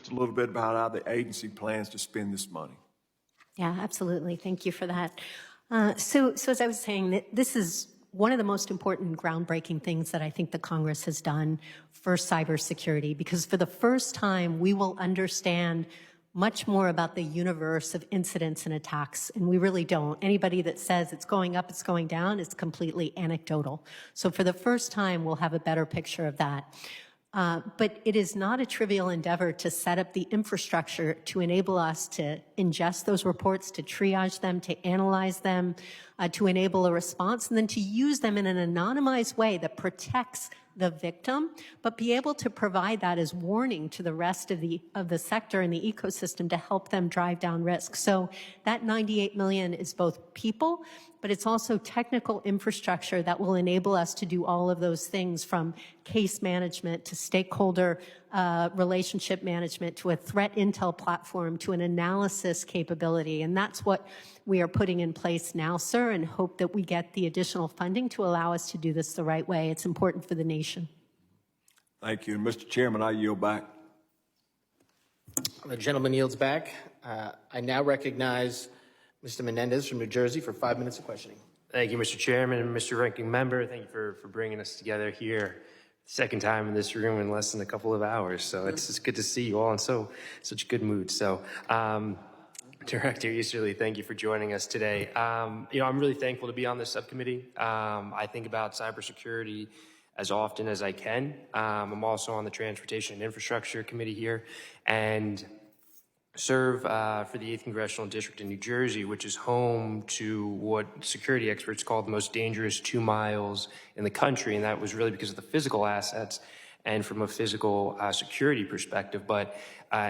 just a little bit about how the agency plans to spend this money? Yeah, absolutely. Thank you for that. So as I was saying, this is one of the most important groundbreaking things that I think the Congress has done for cybersecurity, because for the first time, we will understand much more about the universe of incidents and attacks, and we really don't. Anybody that says it's going up, it's going down, is completely anecdotal. So for the first time, we'll have a better picture of that. But it is not a trivial endeavor to set up the infrastructure to enable us to ingest those reports, to triage them, to analyze them, to enable a response, and then to use them in an anonymized way that protects the victim, but be able to provide that as warning to the rest of the sector and the ecosystem to help them drive down risk. So that 98 million is both people, but it's also technical infrastructure that will enable us to do all of those things, from case management to stakeholder relationship management to a threat intel platform to an analysis capability. And that's what we are putting in place now, sir, and hope that we get the additional funding to allow us to do this the right way. It's important for the nation. Thank you. And Mr. Chairman, I yield back. The gentleman yields back. I now recognize Mr. Menendez from New Jersey for 5 minutes of questioning. Thank you, Mr. Chairman and Mr. Ranking Member. Thank you for bringing us together here. Second time in this room in less than a couple of hours. So it's just good to see you all in such good mood. So, Director Easterly, thank you for joining us today. I'm really thankful to be on this subcommittee. I think about cybersecurity as often as I can. I'm also on the Transportation and Infrastructure Committee here, and serve for the 8th Congressional District in New Jersey, which is home to what security experts call the most dangerous 2 miles in the country. And that was really because of the physical assets and from a physical security perspective. But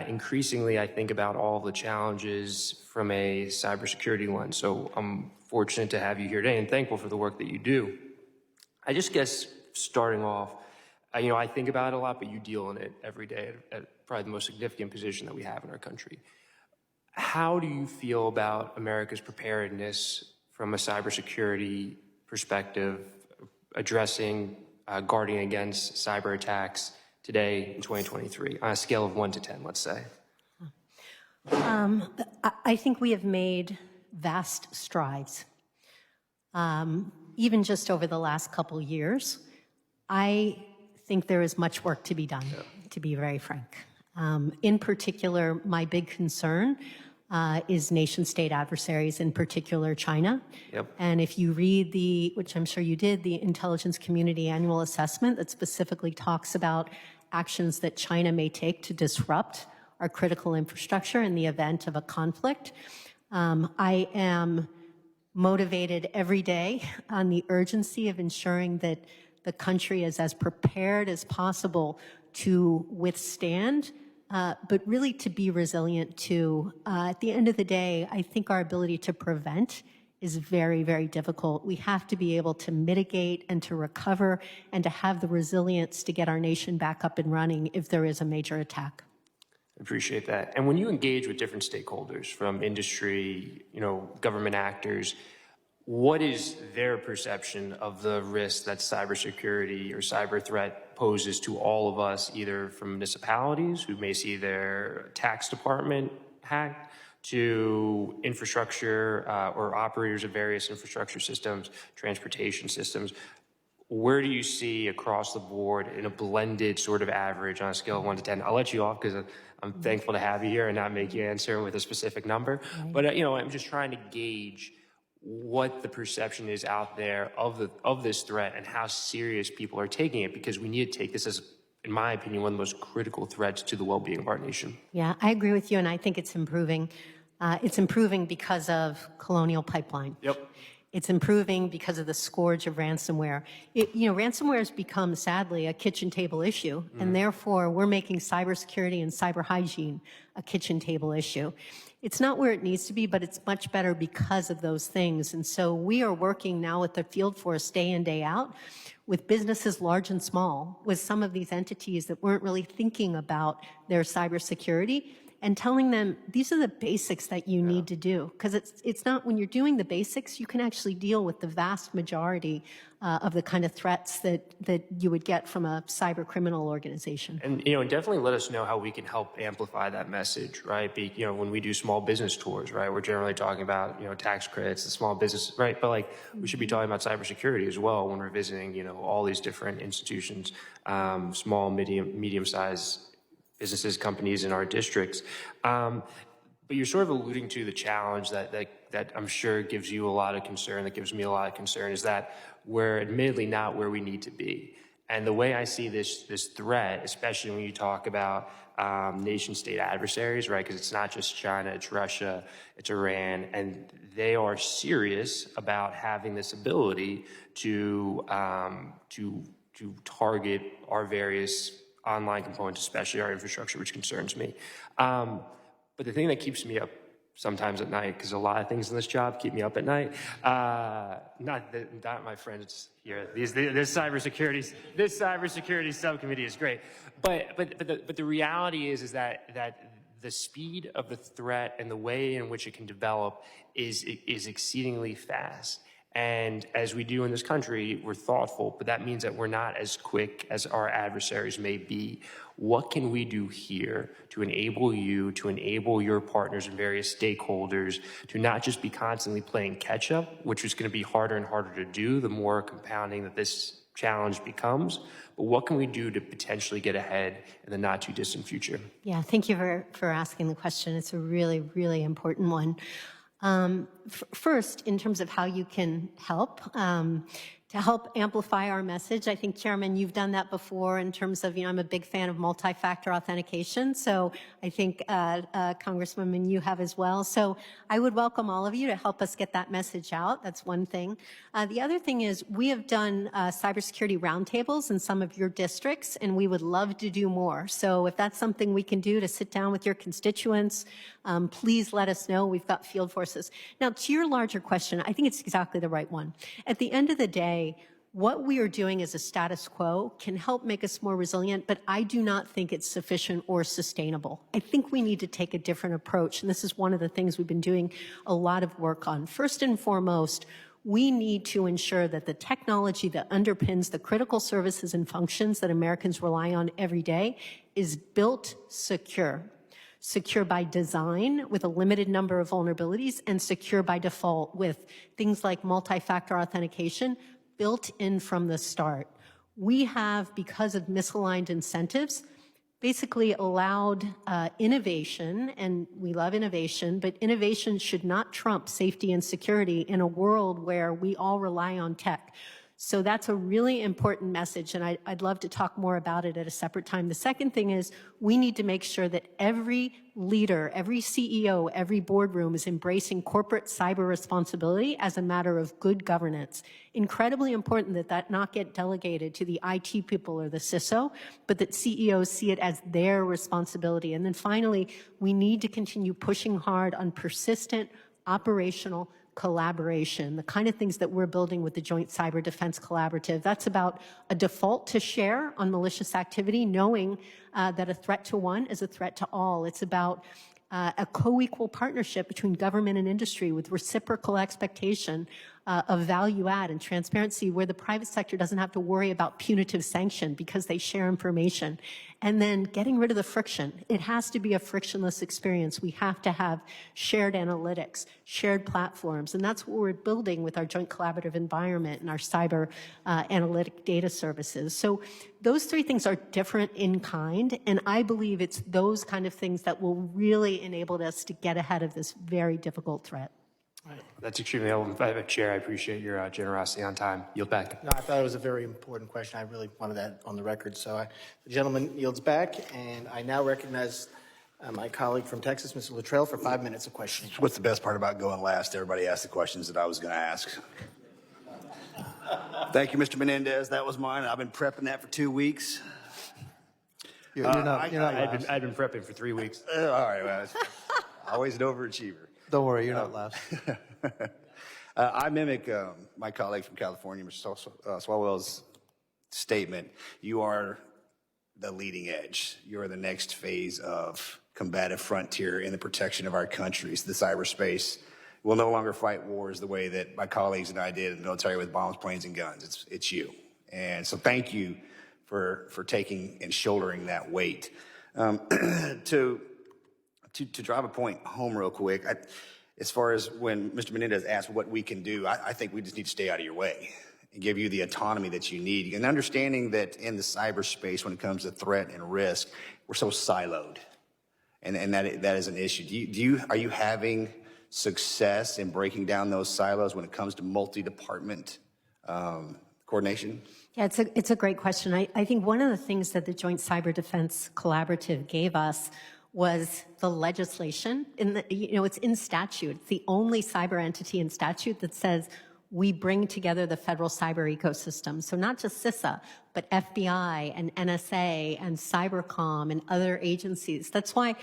increasingly, I think about all the challenges from a cybersecurity lens. So I'm fortunate to have you here today and thankful for the work that you do. I just guess starting off, I think about it a lot, but you deal in it every day at probably the most significant position that we have in our country. How do you feel about America's preparedness from a cybersecurity perspective, addressing, guarding against cyber attacks today in 2023, on a scale of 1 to 10, let's say? I think we have made vast strides. Even just over the last couple years, I think there is much work to be done, to be very frank. In particular, my big concern is nation-state adversaries, in particular China. Yep. And if you read which I'm sure you did, the Intelligence Community Annual Assessment that specifically talks about actions that China may take to disrupt our critical infrastructure in the event of a conflict, I am motivated every day on the urgency of ensuring that the country is as prepared as possible to withstand, but really to be resilient too. At the end of the day, I think our ability to prevent is very, very difficult. We have to be able to mitigate and to recover and to have the resilience to get our nation back up and running if there is a major attack. I appreciate that. And when you engage with different stakeholders from industry, government actors, what is their perception of the risk that cybersecurity or cyber threat poses to all of us, either from municipalities who may see their tax department hacked, to infrastructure or operators of various infrastructure systems, transportation systems? Where do you see across the board in a blended sort of average on a scale of 1 to 10? I'll let you off because I'm thankful to have you here and not make you answer with a specific number. Right. But, I'm just trying to gauge what the perception is out there of this threat and how serious people are taking it, because we need to take this as, in my opinion, one of the most critical threats to the well-being of our nation. Yeah, I agree with you, and I think it's improving. It's improving because of Colonial Pipeline. Yep. It's improving because of the scourge of ransomware. Ransomware has become, sadly, a kitchen table issue, and therefore we're making cybersecurity and cyber hygiene a kitchen table issue. It's not where it needs to be, but it's much better because of those things. And so we are working now with the field force day in, day out, with businesses large and small, with some of these entities that weren't really thinking about their cybersecurity, and telling them these are the basics that you need to do. Because it's not, when you're doing the basics, you can actually deal with the vast majority of the kind of threats that you would get from a cyber criminal organization. And, you know, definitely let us know how we can help amplify that message, right? You know, when we do small business tours, right, we're generally talking about, you know, tax credits, the small business, right? But like, we should be talking about cybersecurity as well when we're visiting, you know, all these different institutions, small, medium-sized businesses, companies in our districts. But you're sort of alluding to the challenge that I'm sure gives you a lot of concern, that gives me a lot of concern, is that we're admittedly not where we need to be. And the way I see this threat, especially when you talk about nation-state adversaries, right? Because it's not just China, it's Russia, it's Iran, and they are serious about having this ability to target our various online components, especially our infrastructure, which concerns me. But the thing that keeps me up sometimes at night, because a lot of things in this job keep me up at night. Not my friends here. This cybersecurity subcommittee is great, but the reality is that the speed of the threat and the way in which it can develop is exceedingly fast. And as we do in this country, we're thoughtful, but that means that we're not as quick as our adversaries may be. What can we do here to enable you, to enable your partners and various stakeholders to not just be constantly playing catch up, which is going to be harder and harder to do the more compounding that this challenge becomes, but what can we do to potentially get ahead in the not too distant future? Yeah, thank you for asking the question. It's a really, really important one. First, in terms of how you can help, to help amplify our message, I think, Chairman, you've done that before in terms of, I'm a big fan of multi-factor authentication, so I think, Congresswoman, you have as well. So I would welcome all of you to help us get that message out. That's one thing. The other thing is we have done cybersecurity roundtables in some of your districts, and we would love to do more. So if that's something we can do to sit down with your constituents, please let us know. We've got field forces. Now, to your larger question, I think it's exactly the right one. At the end of the day, what we are doing as a status quo can help make us more resilient, but I do not think it's sufficient or sustainable. I think we need to take a different approach, and this is one of the things we've been doing a lot of work on. First and foremost, we need to ensure that the technology that underpins the critical services and functions that Americans rely on every day is built secure. Secure by design with a limited number of vulnerabilities, and secure by default with things like multi-factor authentication built in from the start. We have, because of misaligned incentives, basically allowed innovation, and we love innovation, but innovation should not trump safety and security in a world where we all rely on tech. So that's a really important message, and I'd love to talk more about it at a separate time. The second thing is we need to make sure that every leader, every CEO, every boardroom is embracing corporate cyber responsibility as a matter of good governance. Incredibly important that that not get delegated to the IT people or the CISO, but that CEOs see it as their responsibility. And then finally, we need to continue pushing hard on persistent operational collaboration, the kind of things that we're building with the Joint Cyber Defense Collaborative. That's about a default to share on malicious activity, knowing that a threat to one is a threat to all. It's about a co-equal partnership between government and industry with reciprocal expectation of value add and transparency, where the private sector doesn't have to worry about punitive sanction because they share information. And then getting rid of the friction. It has to be a frictionless experience. We have to have shared analytics, shared platforms, and that's what we're building with our joint collaborative environment and our cyber analytic data services. So those three things are different in kind, and I believe it's those kind of things that will really enable us to get ahead of this very difficult threat. That's extremely helpful. Chair, I appreciate your generosity on time. Yield back. No, I thought it was a very important question. I really wanted that on the record. So the gentleman yields back, and I now recognize my colleague from Texas, Mr. Luttrell, for 5 minutes of questioning. What's the best part about going last? Everybody asked the questions that I was going to ask. Thank you, Mr. Menendez. That was mine. I've been prepping that for 2 weeks. You're not I've been prepping for 3 weeks. All right, well, always an overachiever. Don't worry, you're not last. I mimic my colleague from California, Mr. Swalwell's statement. You are the leading edge. You are the next phase of combative frontier in the protection of our countries, the cyberspace. We'll no longer fight wars the way that my colleagues and I did in the military with bombs, planes, and guns. It's you. And so thank you for taking and shouldering that weight. To drive a point home real quick, as far as when Mr. Menendez asked what we can do, I think we just need to stay out of your way and give you the autonomy that you need. And understanding that in the cyberspace, when it comes to threat and risk, we're so siloed. And that is an issue. Are you having success in breaking down those silos when it comes to multi-department coordination? Yeah, it's a great question. I think one of the things that the Joint Cyber Defense Collaborative gave us was the legislation. It's in statute. It's the only cyber entity in statute that says we bring together the federal cyber ecosystem. So not just CISA, but FBI and NSA and Cybercom and other agencies. That's why,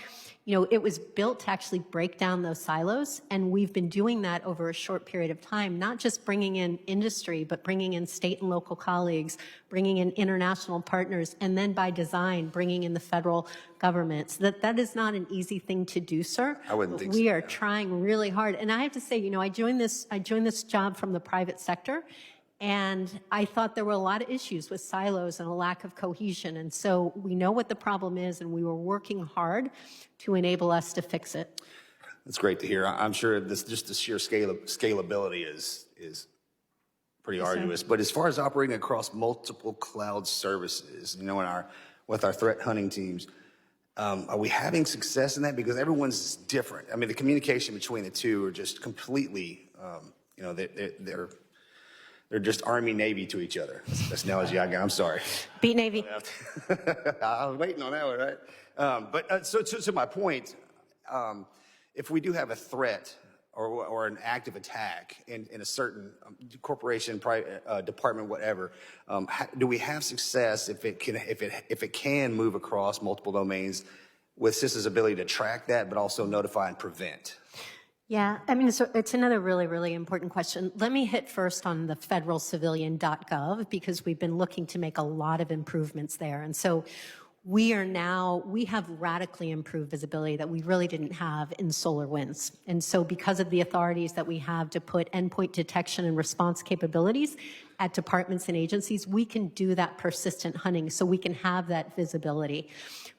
it was built to actually break down those silos. And we've been doing that over a short period of time, not just bringing in industry, but bringing in state and local colleagues, bringing in international partners, and then by design, bringing in the federal government. So that is not an easy thing to do, sir. I wouldn't think so. We are trying really hard. And I have to say, I joined this job from the private sector, and I thought there were a lot of issues with silos and a lack of cohesion. And so we know what the problem is, and we were working hard to enable us to fix it. That's great to hear. I'm sure just the sheer scalability is pretty arduous. But as far as operating across multiple cloud services, with our threat hunting teams, are we having success in that? Because everyone's different. I mean, the communication between the two are just completely, they're just Army Navy to each other. That's the analogy I got. I'm sorry. Beat Navy. I was waiting on that one, right? So to my point, if we do have a threat or an active attack in a certain corporation, department, whatever, do we have success if it can move across multiple domains with CISA's ability to track that, but also notify and prevent? Yeah, so it's another really, really important question. Let me hit first on the federalcivilian.gov, because we've been looking to make a lot of improvements there. And so we have radically improved visibility that we really didn't have in SolarWinds. And so because of the authorities that we have to put endpoint detection and response capabilities at departments and agencies, we can do that persistent hunting, so we can have that visibility.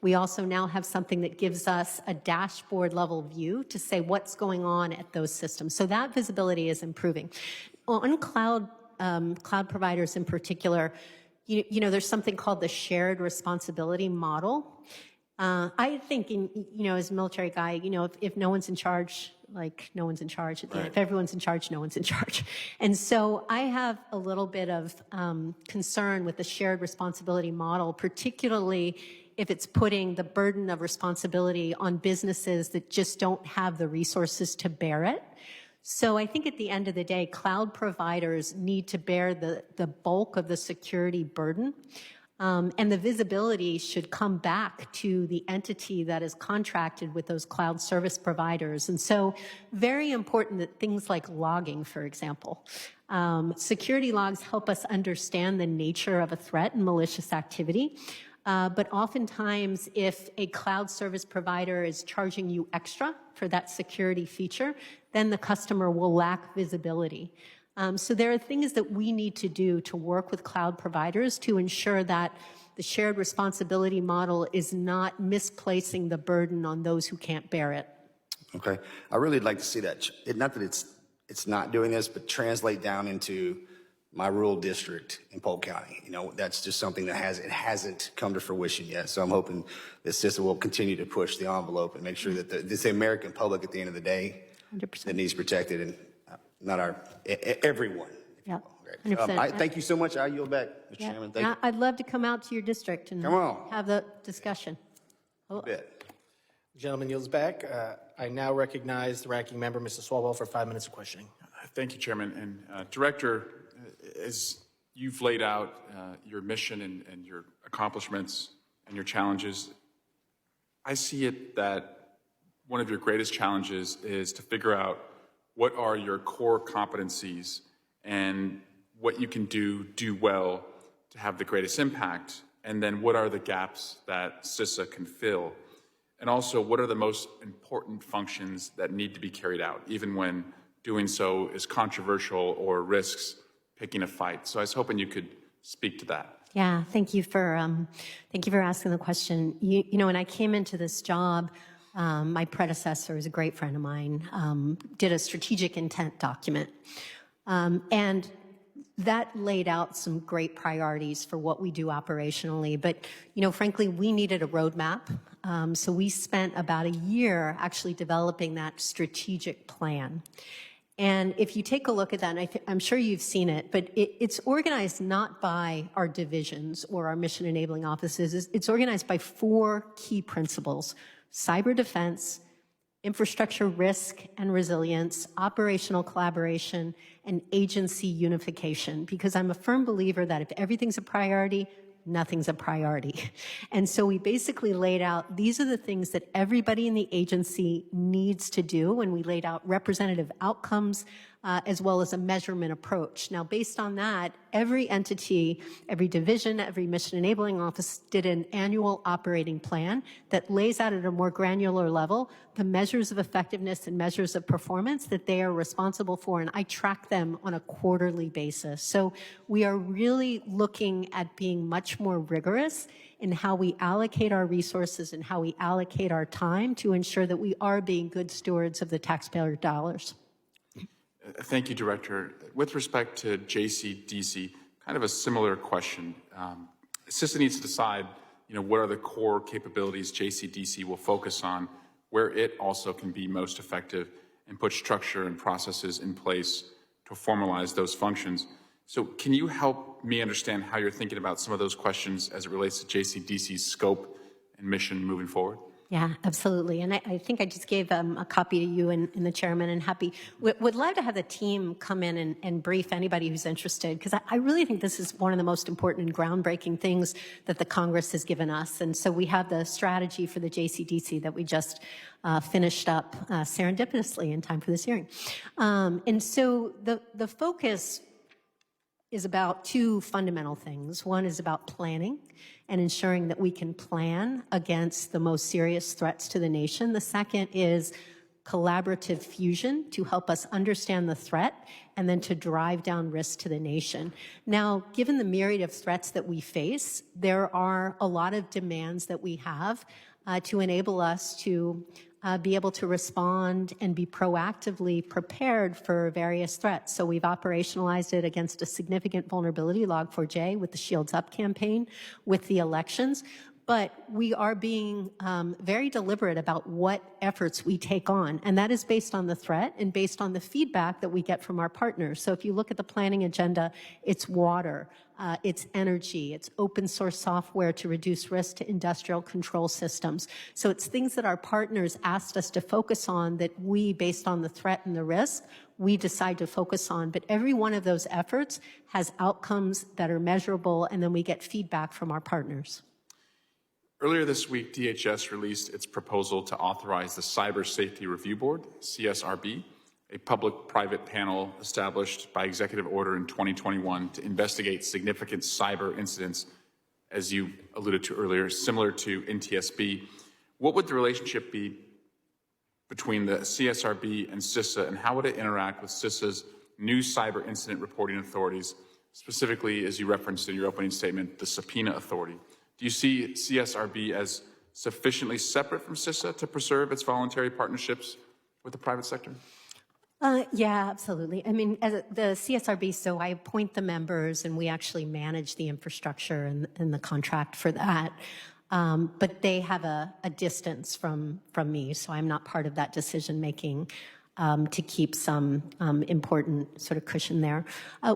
We also now have something that gives us a dashboard level view to say what's going on at those systems. So that visibility is improving. On cloud providers in particular, there's something called the shared responsibility model. I think, as a military guy, if no one's in charge, no one's in charge. Right. If everyone's in charge, no one's in charge. And so I have a little bit of concern with the shared responsibility model, particularly if it's putting the burden of responsibility on businesses that just don't have the resources to bear it. So I think at the end of the day, cloud providers need to bear the bulk of the security burden. And the visibility should come back to the entity that is contracted with those cloud service providers. And so very important that things like logging, for example, security logs help us understand the nature of a threat and malicious activity. But oftentimes, if a cloud service provider is charging you extra for that security feature, then the customer will lack visibility. So there are things that we need to do to work with cloud providers to ensure that the shared responsibility model is not misplacing the burden on those who can't bear it. Okay. I really would like to see that. Not that it's not doing this, but translate down into my rural district in Polk County. That's just something that hasn't come to fruition yet. So I'm hoping that CISA will continue to push the envelope and make sure that the American public at the end of the day 100%. that needs protected, and not everyone. Yeah. Thank you so much. I yield back, Mr. Chairman. Thank you. I'd love to come out to your district and have the discussion. A bit. The gentleman yields back. I now recognize the ranking member, Mrs. Swalwell, for 5 minutes of questioning. Thank you, Chairman. And Director, as you've laid out your mission and your accomplishments and your challenges, I see it that one of your greatest challenges is to figure out what are your core competencies and what you can do well to have the greatest impact, and then what are the gaps that CISA can fill. And also, what are the most important functions that need to be carried out, even when doing so is controversial or risks picking a fight? So I was hoping you could speak to that. Yeah, thank you for asking the question. You know, when I came into this job, my predecessor is a great friend of mine, did a strategic intent document. And that laid out some great priorities for what we do operationally. But, you know, frankly, we needed a roadmap. So we spent about a year actually developing that strategic plan. And if you take a look at that, and I'm sure you've seen it, but it's organized not by our divisions or our mission enabling offices. It's organized by 4 key principles: cyber defense, infrastructure risk and resilience, operational collaboration, and agency unification. Because I'm a firm believer that if everything's a priority, nothing's a priority. And so we basically laid out, these are the things that everybody in the agency needs to do, and we laid out representative outcomes as well as a measurement approach. Now, based on that, every entity, every division, every mission enabling office did an annual operating plan that lays out at a more granular level the measures of effectiveness and measures of performance that they are responsible for, and I track them on a quarterly basis. So we are really looking at being much more rigorous in how we allocate our resources and how we allocate our time to ensure that we are being good stewards of the taxpayer dollars. Thank you, Director. With respect to JCDC, kind of a similar question. CISA needs to decide, you know, what are the core capabilities JCDC will focus on, where it also can be most effective, and put structure and processes in place to formalize those functions. So can you help me understand how you're thinking about some of those questions as it relates to JCDC's scope and mission moving forward? Yeah, absolutely. And I think I just gave a copy to you and the chairman, and would love to have the team come in and brief anybody who's interested, because I really think this is one of the most important and groundbreaking things that the Congress has given us. And so we have the strategy for the JCDC that we just finished up serendipitously in time for this hearing. And so the focus is about 2 fundamental things. One is about planning and ensuring that we can plan against the most serious threats to the nation. The second is collaborative fusion to help us understand the threat and then to drive down risk to the nation. Now, given the myriad of threats that we face, there are a lot of demands that we have to enable us to be able to respond and be proactively prepared for various threats. So we've operationalized it against a significant vulnerability, Log4j, with the Shields Up campaign, with the elections. But we are being very deliberate about what efforts we take on. And that is based on the threat and based on the feedback that we get from our partners. So if you look at the planning agenda, it's water, it's energy, it's open source software to reduce risk to industrial control systems. So it's things that our partners asked us to focus on that we, based on the threat and the risk, we decide to focus on. But every one of those efforts has outcomes that are measurable, and then we get feedback from our partners. Earlier this week, DHS released its proposal to authorize the Cyber Safety Review Board, CSRB, a public-private panel established by executive order in 2021 to investigate significant cyber incidents, as you alluded to earlier, similar to NTSB. What would the relationship be between the CSRB and CISA, and how would it interact with CISA's new cyber incident reporting authorities, specifically, as you referenced in your opening statement, the subpoena authority? Do you see CSRB as sufficiently separate from CISA to preserve its voluntary partnerships with the private sector? Yeah, absolutely. I mean, as the CSRB, so I appoint the members and we actually manage the infrastructure and the contract for that. But they have a distance from me, so I'm not part of that decision-making to keep some important sort of cushion there.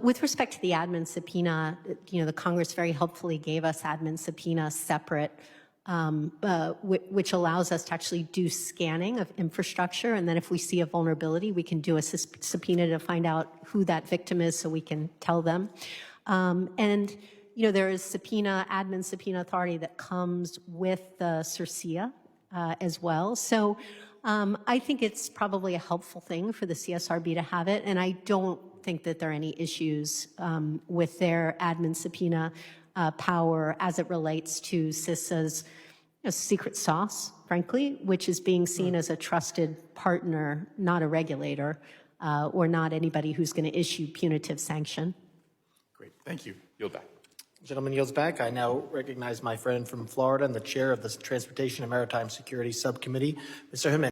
With respect to the admin subpoena, you know, the Congress very helpfully gave us admin subpoena separate, which allows us to actually do scanning of infrastructure, and then if we see a vulnerability, we can do a subpoena to find out who that victim is so we can tell them. And you know, there is admin subpoena authority that comes with the CIRCIA as well. So I think it's probably a helpful thing for the CSRB to have it, and I don't think that there are any issues with their admin subpoena power as it relates to CISA's a secret sauce, frankly, which is being seen as a trusted partner, not a regulator, or not anybody who's going to issue punitive sanction. Great, thank you. Yield back. Gentleman yields back. I now recognize my friend from Florida and the chair of the Transportation and Maritime Security Subcommittee, Mr. Jimenez.